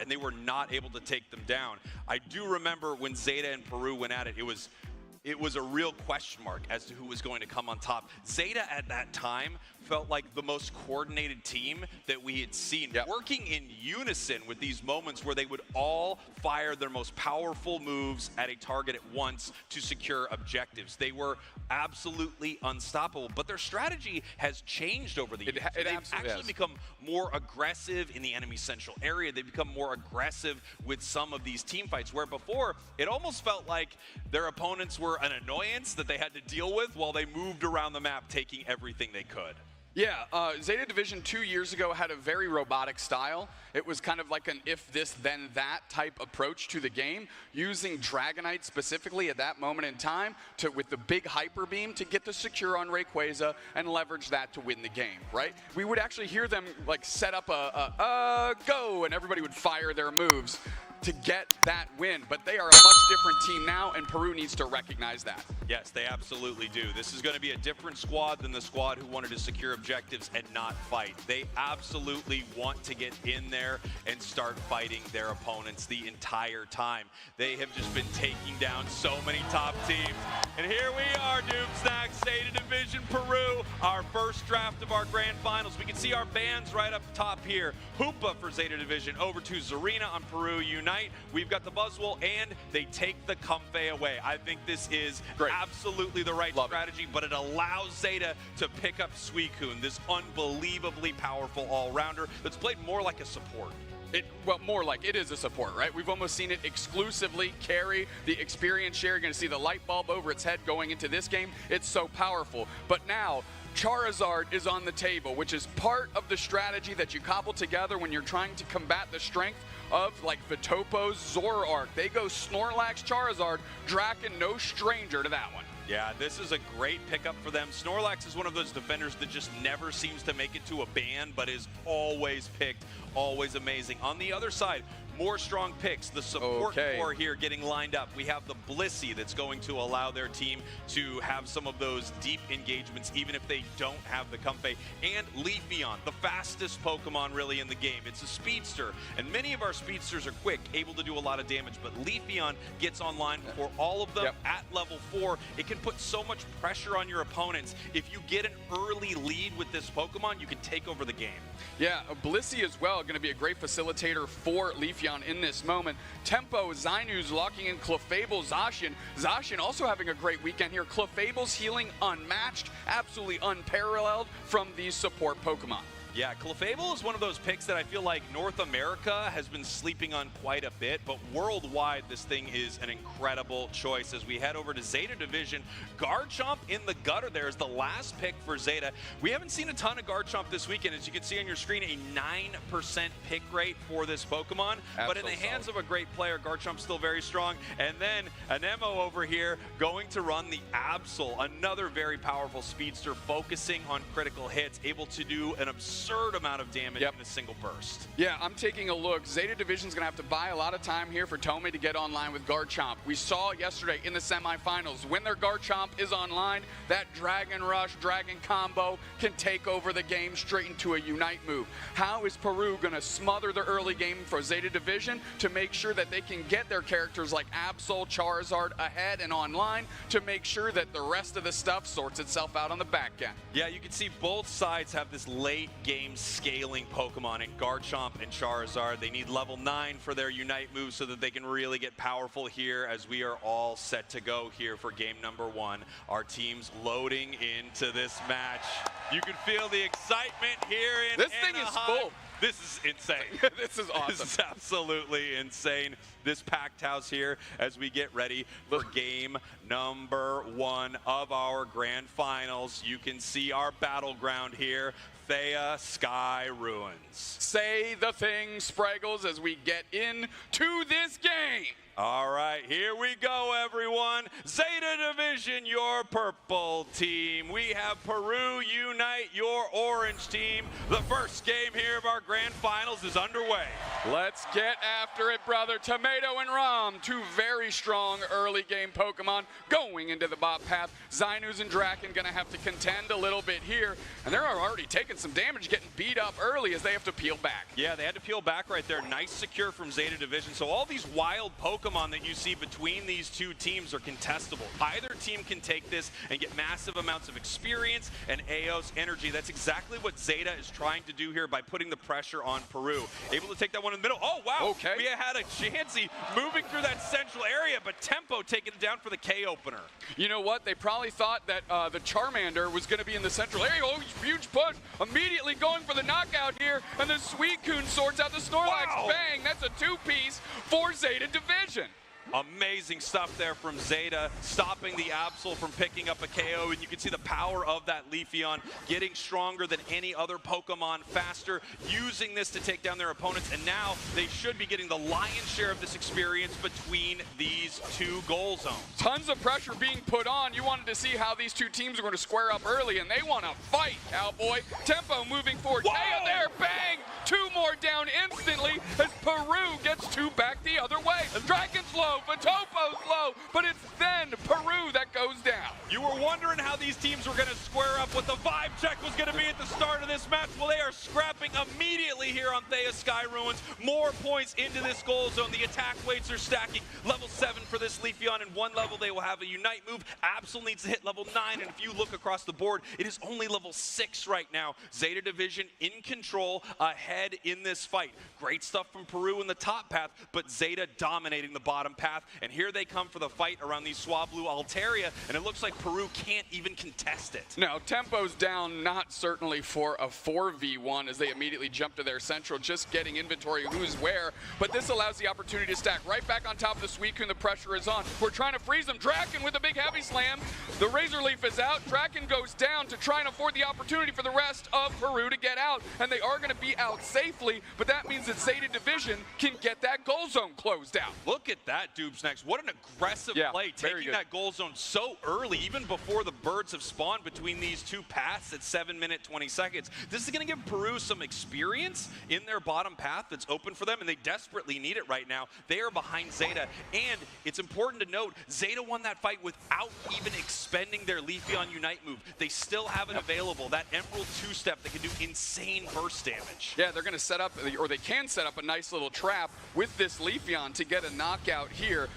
and they were not able to take them down. I do remember when Zeta and Peru went at it, it was a real question mark as to who was going to come on top. Zeta at that time felt like the most coordinated team that we had seen, working in unison with these moments where they would all fire their most powerful moves at a target at once to secure objectives. They were absolutely unstoppable, but their strategy has changed over the years. They've actually become more aggressive in the enemy central area. They've become more aggressive with some of these team fights, where before it almost felt like their opponents were an annoyance that they had to deal with while they moved around the map taking everything they could. Yeah, Zeta Division 2 years ago had a very robotic style. It was kind of like an if this then that type approach to the game, using Dragonite specifically at that moment in time with the big hyper beam to get the secure on Rayquaza and leverage that to win the game, right? We would actually hear them like set up a go, and everybody would fire their moves to get that win, but they are a much different team now, and Peru needs to recognize that. Yes, they absolutely do. This is going to be a different squad than the squad who wanted to secure objectives and not fight. They absolutely want to get in there and start fighting their opponents the entire time. They have just been taking down so many top teams. And here we are, Doomsnack, Zeta Division Peru, our first draft of our grand finals. We can see our bands right up top here. Hoopa for Zeta Division, over to Zarina on Peru Unite. We've got the Buzzwole, and they take the Comfey away. I think this is absolutely the right strategy, but it allows Zeta to pick up Suicune, this unbelievably powerful all-rounder that's played more like a support. Well, more like it is a support, right? We've almost seen it exclusively carry the experience share. You're going to see the light bulb over its head going into this game. It's so powerful. But now, Charizard is on the table, which is part of the strategy that you cobble together when you're trying to combat the strength of like Vitopo's Zoroark. They go Snorlax, Charizard, Draken, no stranger to that one. Yeah, this is a great pickup for them. Snorlax is one of those defenders that just never seems to make it to a ban, but is always picked, always amazing. On the other side, more strong picks. The support core here getting lined up. We have the Blissey that's going to allow their team to have some of those deep engagements, even if they don't have the Comfey. And Leafeon, the fastest Pokemon really in the game. It's a speedster, and many of our speedsters are quick, able to do a lot of damage, but Leafeon gets online before all of them at level 4. It can put so much pressure on your opponents. If you get an early lead with this Pokemon, you can take over the game. Yeah, Blissey as well, going to be a great facilitator for Leafeon in this moment. Tempo, Zainu's locking in Clefable, Zacian. Zacian also having a great weekend here. Clefable's healing unmatched, absolutely unparalleled from these support Pokemon. Yeah, Clefable is one of those picks that I feel like North America has been sleeping on quite a bit, but worldwide this thing is an incredible choice. As we head over to Zeta Division, Garchomp in the gutter there is the last pick for Zeta. We haven't seen a ton of Garchomp this weekend. As you can see on your screen, a 9% pick rate for this Pokemon, but in the hands of a great player, Garchomp's still very strong. And then Anemo over here going to run the Absol, another very powerful speedster focusing on critical hits, able to do an absurd amount of damage in a single burst. Yeah, I'm taking a look. Zeta Division's gonna have to buy a lot of time here for Tomei to get online with Garchomp. We saw yesterday in the semifinals, when their Garchomp is online, that Dragon Rush, Dragon combo can take over the game straight into a Unite move. How is Peru gonna smother the early game for Zeta Division to make sure that they can get their characters like Absol, Charizard ahead and online to make sure that the rest of the stuff sorts itself out on the back end? Yeah, you can see both sides have this late game scaling Pokemon in Garchomp and Charizard. They need level 9 for their Unite moves so that they can really get powerful here, as we are all set to go here for game number 1. Our team's loading into this match. You can feel the excitement here in This thing is full. This is insane. This is awesome. This is absolutely insane. This packed house here as we get ready for game number 1 of our grand finals. You can see our battleground here. Thea Sky Ruins. Say the thing, Spraggles, as we get into this game. All right, here we go, everyone. Zeta Division, your purple team. We have Peru Unite, your orange team. The first game here of our grand finals is underway. Let's get after it, brother. Tomato and Rom, two very strong early game Pokemon going into the bot path. Zainus and Draken gonna have to contend a little bit here, and they're already taking taking some damage, getting beat up early as they have to peel back. Yeah, they had to peel back right there. Nice secure from Zeta Division. So all these wild Pokemon that you see between these two teams are contestable. Either team can take this and get massive amounts of experience and Eos energy. That's exactly what Zeta is trying to do here by putting the pressure on Peru. Able to take that one in the middle. Oh, wow. Okay. We had a Chansey moving through that central area, but Tempo taking it down for the K opener. You know what? They probably thought that the Charmander was going to be in the central area. Oh, huge push. Immediately going for the knockout here, and the Suicune sorts out the Snorlax. Wow. Bang! That's a two-piece for Zeta Division. Amazing stuff there from Zeta, stopping the Absol from picking up a KO, and you can see the power of that Leafeon getting stronger than any other Pokemon, faster, using this to take down their opponents, and now they should be getting the lion's share of this experience between these two goal zones. Tons of pressure being put on. You wanted to see how these two teams are going to square up early, and they want to fight, Cowboy. Tempo moving forward. Teo there, bang! Two more down instantly as Peru gets two back the other way. Dragon's low, Vitopo's low, but it's then Peru that goes down. You were wondering how these teams were going to square up, what the vibe check was going to be at the start of this match. Well, they are scrapping immediately here on Thea Sky Ruins. More points into this goal zone. The attack weights are stacking. Level 7 for this Leafeon. In one level, they will have a Unite move. Absol needs to hit level 9, and if you look across the board, it is only level 6 right now. Zeta Division in control, ahead in this fight. Great stuff from Peru in the top path, but Zeta dominating the bottom path. And here they come for the fight around these Swablu Altaria, and it looks like Peru can't even contest it. No, Tempo's down, not certainly for a 4v1 as they immediately jump to their central, just getting inventory of who's where, but this allows the opportunity to stack right back on top of the Suicune. The pressure is on. We're trying to freeze them. Draken with a big heavy slam. The Razor Leaf is out. Draken goes down to try and afford the opportunity for the rest of Peru to get out, and they are going to be out safely, but that means that Zeta Division can get that goal zone closed out. Look at that, Dupes Next. What an aggressive play, taking that goal zone so early, even before the birds have spawned between these two paths at 7 minutes 20 seconds. This is going to give Peru some experience in their bottom path that's open for them, and they desperately need it right now. They are behind Zeta, and it's important to note, Zeta won that fight without even expending their Leafeon Unite move. They still have it available, that Emerald 2-step that can do insane burst damage. Yeah, they're going to set up, or they can set up a nice little trap with this Leafeon to get a knockout here.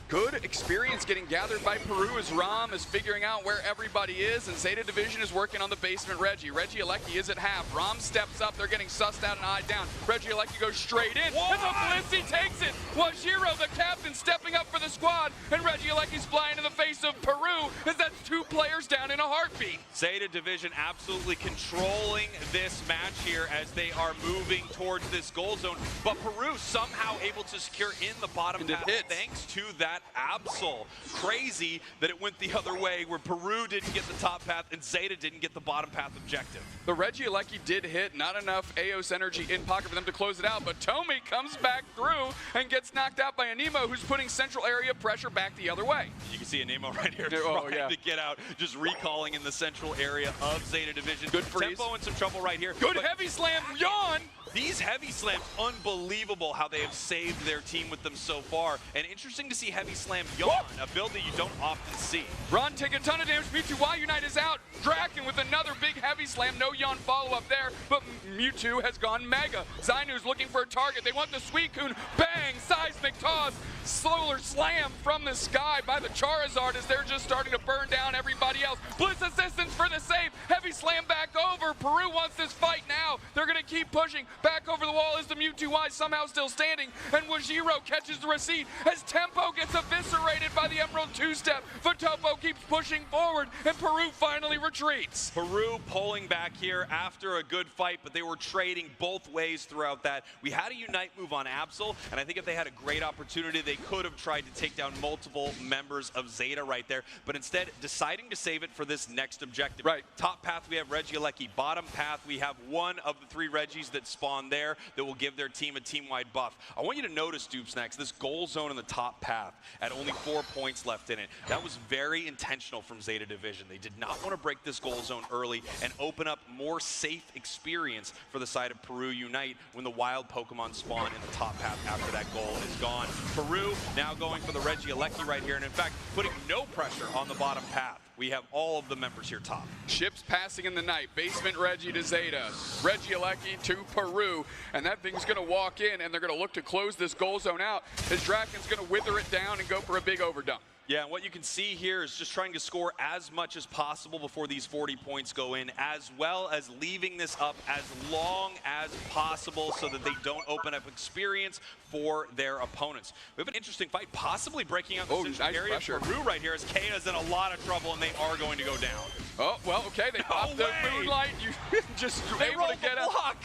Good experience getting gathered by Peru as Rom is figuring out where everybody is, and Zeta Division is working on the basement Reggie. Reggie Alecki is at half. Rom steps up. They're getting sussed out and eyed down. Reggie Alecki goes straight in, and the Blissey takes it. Wajiro, the captain, stepping up for the squad, and Reggie Alecki's flying in the face of Peru as that's two players down in a heartbeat. Zeta Division absolutely controlling this match here as they are moving towards this goal zone, but Peru somehow able to secure in the bottom path thanks to that Absol. Crazy that it went the other way, where Peru didn't get the top path and Zeta didn't get the bottom path objective. The Reggie Alecki did hit, not enough Eos energy in pocket for them to close it out, but Tomy comes back through and gets knocked out by Anemo, who's putting central area pressure back the other way. You can see Anemo right here trying to get out, just recalling in the central area of Zeta Division. Good freeze. Tempo in some trouble right here. Good heavy slam, yawn! These heavy slams, unbelievable how they have saved their team with them so far. And interesting to see heavy slam yawn, a build that you don't often see. Ron take a ton of damage. Mewtwo Unite is out. Draken with another big heavy slam. No yawn follow-up there, but Mewtwo has gone mega. Zainu's looking for a target. They want the Suicune. Bang! Seismic toss. Solar slam from the sky by the Charizard as they're just starting to burn down everybody else. Blitz assistance for the save. Heavy slam back over. Peru wants this fight now. They're going to keep pushing. Back over the wall is the Mewtwo somehow still standing, and Wajiro catches the receipt as Tempo gets eviscerated by the Emerald 2-step. Vitopo keeps pushing forward, and Peru finally retreats. Peru pulling back here after a good fight, but they were trading both ways throughout that. We had a Unite move on Absol, and I think if they had a great opportunity, they could have tried to take down multiple members of Zeta right there, but instead deciding to save it for this next objective. Right. Top path, we have Reggie Alecki. Bottom path, we have one of the 3 Reggies that spawn there that will give their team a team-wide buff. I want you to notice, Dupes Next, this goal zone in the top path at only 4 points left in it. That was very intentional from Zeta Division. They did not want to break this goal zone early and open up more safe experience for the side of Peru Unite when the wild Pokemon spawn in the top path after that goal is gone. Peru now going for the Reggie Alecki right here, and in fact, putting no pressure on the bottom path. we have all of the members here top. Ships passing in the night. Basement Reggie to Zeta. Reggie Alecki to Peru. And that thing's going to walk in, and they're going to look to close this goal zone out as Draken's going to wither it down and go for a big overdunk. Yeah, and what you can see here is just trying to score as much as possible before these 40 points go in, as well as leaving this up as long as possible so that they don't open up experience for their opponents. We have an interesting fight, possibly breaking out the central area. Pressure. Peru right here, as Kaya's in a lot of trouble, and they are going to go down. Oh, well, okay, they popped the moonlight. You just able to get a block.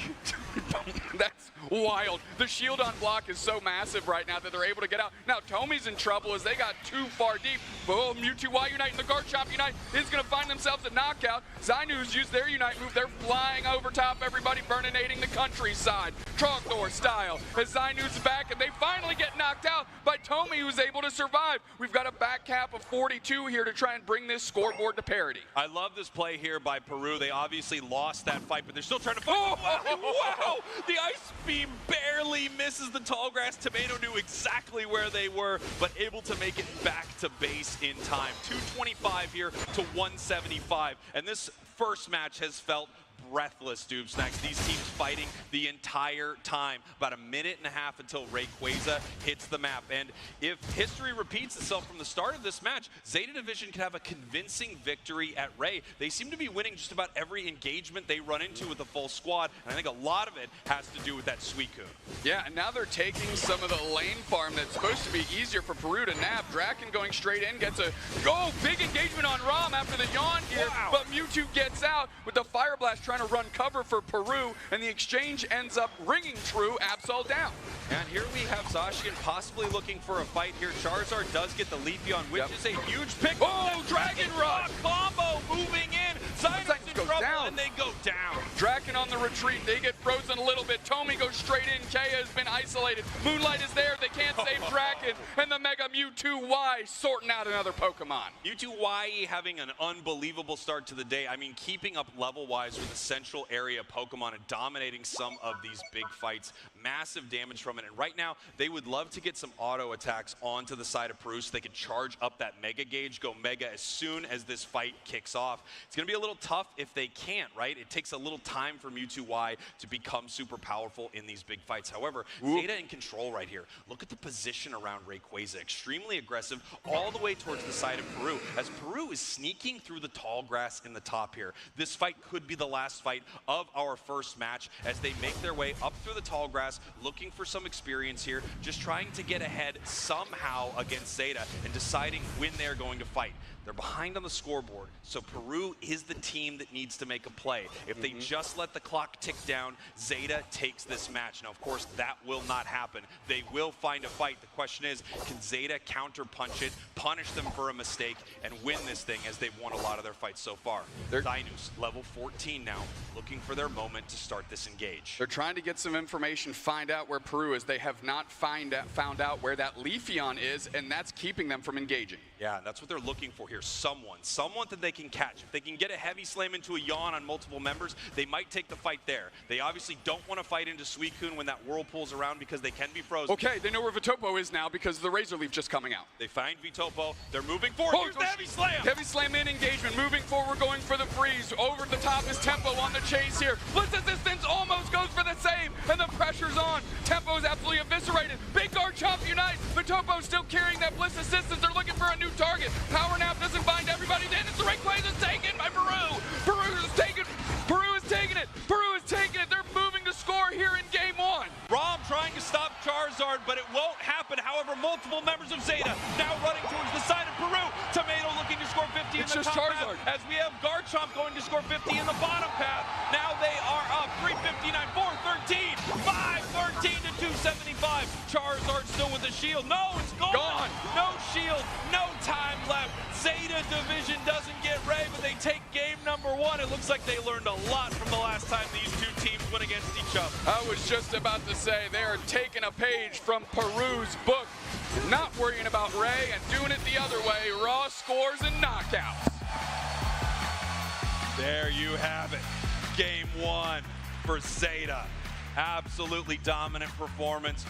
That's wild. The shield on block is so massive right now that they're able to get out. Now, Tommy's in trouble as they got too far deep. Oh, Mewtwo Unite and the Guard Chop Unite is going to find themselves a knockout. Zainu's used their Unite move. They're flying over top everybody, burninating the countryside. Trogdor style as Zainu's back, and they finally get knocked out by Tommy, who's able to survive. We've got a back cap of 42 here to try and bring this scoreboard to parity. I love this play here by Peru. They obviously lost that fight, but they're still trying to fight. Oh, wow! The Ice Beam barely misses the tall grass. Tomato knew exactly where they were, but able to make it back to base in time. 225 here to 175, and this first match has felt breathless, Doob Snacks. These teams fighting the entire time. About a minute and a half until Rayquaza hits the map. And if history repeats itself from the start of this match, Zeta Division can have a convincing victory at Ray. They seem to be winning just about every engagement they run into with a full squad, and I think a lot of it has to do with that Suicune. Yeah, and now they're taking some of the lane farm that's supposed to be easier for Peru to nab. Draken going straight in, gets a big engagement on Rom after the yawn here, but Mewtwo gets out with the Fire Blast trying to run cover for Peru, and the exchange ends up ringing true. Absol down. And here we have Zacian possibly looking for a fight here. Charizard does get the Leafeon, which is a huge pick. Oh, Dragon Rush! Combo moving in. Zion's in trouble, down. And they go down. Draken on the retreat. They get frozen a little bit. Tomy goes straight in. Kaya has been isolated. Moonlight is there. They can't save Draken. And the Mega Mewtwo Y sorting out another Pokemon. Mewtwo Y having an unbelievable start to the day. I mean, keeping up level-wise with the central area Pokemon and dominating some of these big fights. Massive damage from it. And right now, they would love to get some auto attacks onto the side of Peru so they could charge up that Mega Gauge, go Mega as soon as this fight kicks off. It's going to be a little tough if they can't, right? It takes a little time for Mewtwo Y to become super powerful in these big fights. However, Zeta in control right here. Look at the position around Rayquaza. Extremely aggressive all the way towards the side of Peru, as Peru is sneaking through the tall grass in the top here. This fight could be the last fight of our first match as they make their way up through the tall grass, looking for some experience here, just trying to get ahead somehow against Zeta and deciding when they're going to fight. They're behind on the scoreboard, so Peru is the team that needs to make a play. If they just let the clock tick down, Zeta takes this match. Now, of course, that will not happen. They will find a fight. The question is, can Zeta counter-punch it, punish them for a mistake, and win this thing as they've won a lot of their fights so far? Dinus, level 14 now, looking for their moment to start this engage. They're trying to get some information, find out where Peru is. They have not found out where that Leafeon is, and that's keeping them from engaging. Yeah, that's what they're looking for here. Someone that they can catch. If they can get a heavy slam into a yawn on multiple members, they might take the fight there. They obviously don't want to fight into Suicune when that whirlpool's around because they can be frozen. Okay, they know where Vitopo is now because the Razor Leaf just coming out. They find Vitopo. They're moving forward. Here's the heavy slam. Heavy slam in engagement. Moving forward, going for the freeze. Over the top is Tempo on the chase here. Blitz assistance almost goes for the save, and the pressure's on. Tempo is absolutely eviscerated. Big Guard Chomp Unite. Vitopo still carrying that Blitz assistance. They're looking for a new target. Power Nap doesn't bind everybody. Then it's the Rayquaza taken by Peru. Peru is taking it. Peru is taking it. They're moving to score here in game one. Rom trying to stop Charizard, but it won't happen. However, multiple members of Zeta now running towards the side of Peru. Tomato looking to score 50 in the top Charizard. path, as we have Garchomp going to score 50 in the bottom path. Now they are up 359, 413, 513 to 275. Charizard still with the shield. No, it's gone. No shield, no time left. Zeta Division doesn't get Ray, but they take game number one. It looks like they learned a lot from the last time these two teams went against each other. I was just about to say they are taking a page from Peru's book, not worrying about Ray and doing it the other way, raw scores and knockouts. There you have it. Game one for Zeta. Absolutely dominant performance.